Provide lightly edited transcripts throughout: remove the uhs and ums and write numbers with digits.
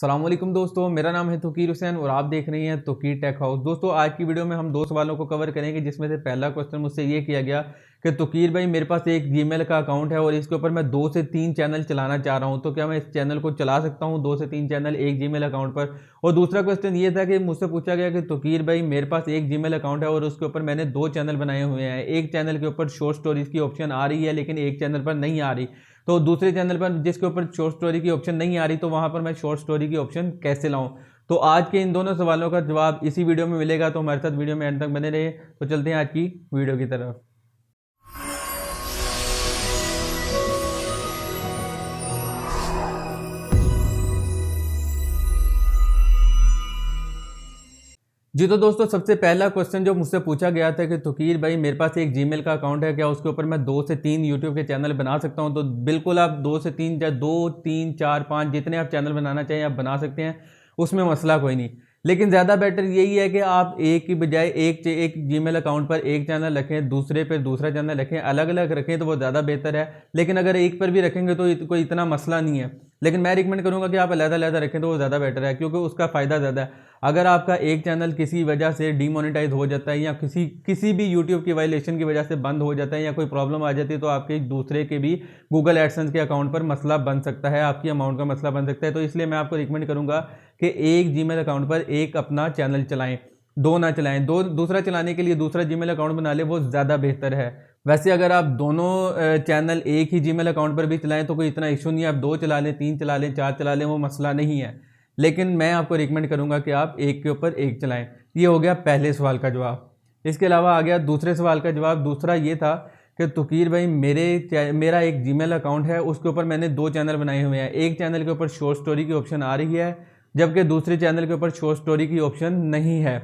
अस्सलामुअलैकुम दोस्तों, मेरा नाम है तोकीर हुसैन और आप देख रहे हैं तोकीर टेक हाउस। दोस्तों, आज की वीडियो में हम दो सवालों को कवर करेंगे, जिसमें से पहला क्वेश्चन मुझसे ये किया गया कि तोकीर भाई, मेरे पास एक जीमेल का अकाउंट है और इसके ऊपर मैं 2 से 3 चैनल चलाना चाह रहा हूं, तो क्या मैं इस चैनल को चला सकता हूं 2 से 3 चैनल एक जीमेल अकाउंट पर। और दूसरा क्वेश्चन ये था कि मुझसे पूछा गया कि तोकीर भाई, मेरे पास एक जीमेल अकाउंट है और उसके ऊपर मैंने 2 चैनल बनाए हुए हैं। एक चैनल के ऊपर शॉर्ट स्टोरीज की ऑप्शन आ रही है, लेकिन एक चैनल पर नहीं आ रही, तो दूसरे चैनल पर जिसके ऊपर शॉर्ट स्टोरी की ऑप्शन नहीं आ रही, तो वहां पर मैं शॉर्ट स्टोरी की ऑप्शन कैसे लाऊं। तो आज के इन दोनों सवालों का जवाब इसी वीडियो में मिलेगा, तो हमारे साथ वीडियो में एंड तक बने रहिए। तो चलते हैं आज की वीडियो की तरफ। जी तो दोस्तों, सबसे पहला क्वेश्चन जो मुझसे पूछा गया था कि तोकीर भाई, मेरे पास एक जीमेल का अकाउंट है, क्या उसके ऊपर मैं 2 से 3 यूट्यूब के चैनल बना सकता हूं। तो बिल्कुल आप 2 से 3 या 2 3 4 5 जितने आप चैनल बनाना चाहें आप बना सकते हैं, उसमें मसला कोई नहीं। लेकिन ज़्यादा बेटर यही है कि आप एक की बजाय एक जीमेल अकाउंट पर एक चैनल रखें, दूसरे पर दूसरा चैनल रखें, अलग अलग रखें तो वो ज़्यादा बेहतर है। लेकिन अगर एक पर भी रखेंगे तो कोई इतना मसला नहीं है, लेकिन मैं रिकमेंड करूंगा कि आप अलग-अलग रखें तो वो ज़्यादा बेटर है, क्योंकि उसका फ़ायदा ज़्यादा है। अगर आपका एक चैनल किसी वजह से डीमोनेटाइज हो जाता है या किसी भी यूट्यूब की वायलेशन की वजह से बंद हो जाता है या कोई प्रॉब्लम आ जाती है, तो आपके दूसरे के भी गूगल एडसेंस के अकाउंट पर मसला बन सकता है, आपकी अमाउंट का मसला बन सकता है। तो इसलिए मैं आपको रिकमेंड करूंगा कि एक जीमेल अकाउंट पर एक अपना चैनल चलाएं, दो ना चलाएं। दूसरा चलाने के लिए दूसरा जीमेल अकाउंट बना ले, वो ज़्यादा बेहतर है। वैसे अगर आप दोनों चैनल एक ही जीमेल अकाउंट पर भी चलाएं तो कोई इतना इशू नहीं है, आप 2 चला लें, 3 चला लें, 4 चला लें, वो मसला नहीं है। लेकिन मैं आपको रिकमेंड करूंगा कि आप एक के ऊपर एक चलाएं। ये हो गया पहले सवाल का जवाब। इसके अलावा आ गया दूसरे सवाल का जवाब। दूसरा ये था कि तोकीर भाई, मेरा एक जीमेल अकाउंट है, उसके ऊपर मैंने 2 चैनल बनाए हुए हैं। एक चैनल के ऊपर शॉर्ट स्टोरी की ऑप्शन आ रही है, जबकि दूसरे चैनल के ऊपर शॉर्ट स्टोरी की ऑप्शन नहीं है।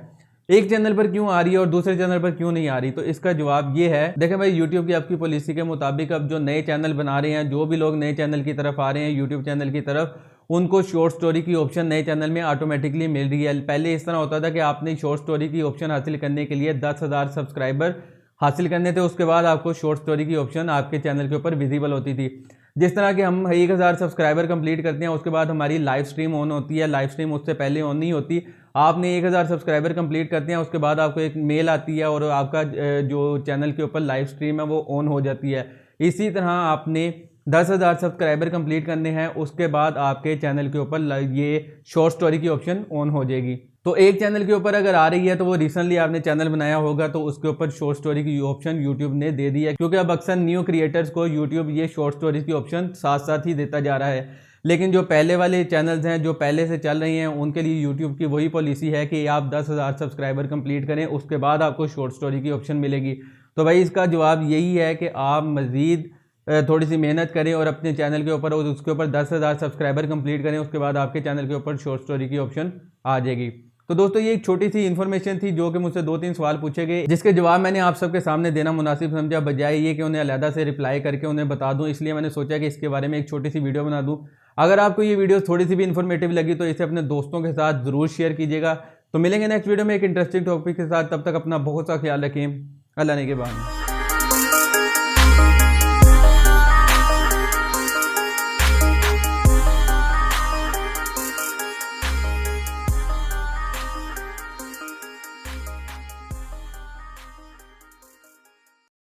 एक चैनल पर क्यों आ रही है और दूसरे चैनल पर क्यों नहीं आ रही, तो इसका जवाब ये है। देखें भाई, यूट्यूब की आपकी पॉलिसी के मुताबिक अब जो नए चैनल बना रहे हैं, जो भी लोग नए चैनल की तरफ आ रहे हैं, यूट्यूब चैनल की तरफ, उनको शॉर्ट स्टोरी की ऑप्शन नए चैनल में ऑटोमेटिकली मिल रही है। पहले इस तरह होता था कि आपने शॉर्ट स्टोरी की ऑप्शन हासिल करने के लिए 10,000 सब्सक्राइबर हासिल करने थे, उसके बाद आपको शॉर्ट स्टोरी की ऑप्शन आपके चैनल के ऊपर विजिबल होती थी। जिस तरह के हम 1000 सब्सक्राइबर कंप्लीट करते हैं, उसके बाद हमारी लाइव स्ट्रीम ऑन होती है। लाइव स्ट्रीम उससे पहले ऑन नहीं होती। आपने 1000 सब्सक्राइबर कंप्लीट करते हैं, उसके बाद आपको एक मेल आती है और आपका जो चैनल के ऊपर लाइव स्ट्रीम है वो ऑन हो जाती है। इसी तरह आपने 10,000 सब्सक्राइबर कंप्लीट करने हैं, उसके बाद आपके चैनल के ऊपर ये शॉर्ट स्टोरी की ऑप्शन ऑन हो जाएगी। तो एक चैनल के ऊपर अगर आ रही है तो वो रिसेंटली आपने चैनल बनाया होगा, तो उसके ऊपर शॉर्ट स्टोरी की ऑप्शन यूट्यूब ने दे दी है, क्योंकि अब अक्सर न्यू क्रिएटर्स को यूट्यूब ये शॉर्ट स्टोरीज की ऑप्शन साथ साथ ही देता जा रहा है। लेकिन जो पहले वाले चैनल्स हैं, जो पहले से चल रही हैं, उनके लिए यूट्यूब की वही पॉलिसी है कि आप 10,000 सब्सक्राइबर कंप्लीट करें, उसके बाद आपको शॉर्ट स्टोरी की ऑप्शन मिलेगी। तो भाई, इसका जवाब यही है कि आप मज़ीद थोड़ी सी मेहनत करें और अपने चैनल के ऊपर और उसके ऊपर 10,000 सब्सक्राइबर कंप्लीट करें, उसके बाद आपके चैनल के ऊपर शॉर्ट स्टोरी की ऑप्शन आ जाएगी। तो दोस्तों, ये एक छोटी सी इन्फॉर्मेशन थी जो कि मुझसे 2-3 सवाल पूछे गए, जिसके जवाब मैंने आप सबके सामने देना मुनासिब समझा, बजाय ये कि उन्हें अलहदा से रिप्लाई करके उन्हें बता दूं। इसलिए मैंने सोचा कि इसके बारे में एक छोटी सी वीडियो बना दूं। अगर आपको ये वीडियो थोड़ी सी भी इन्फॉर्मेटिव लगी तो इसे अपने दोस्तों के साथ ज़रूर शेयर कीजिएगा। तो मिलेंगे नेक्स्ट वीडियो में एक इंटरेस्टिंग टॉपिक के साथ। तब तक अपना बहुत सा ख्याल रखें। अल्लाह ने के बाद।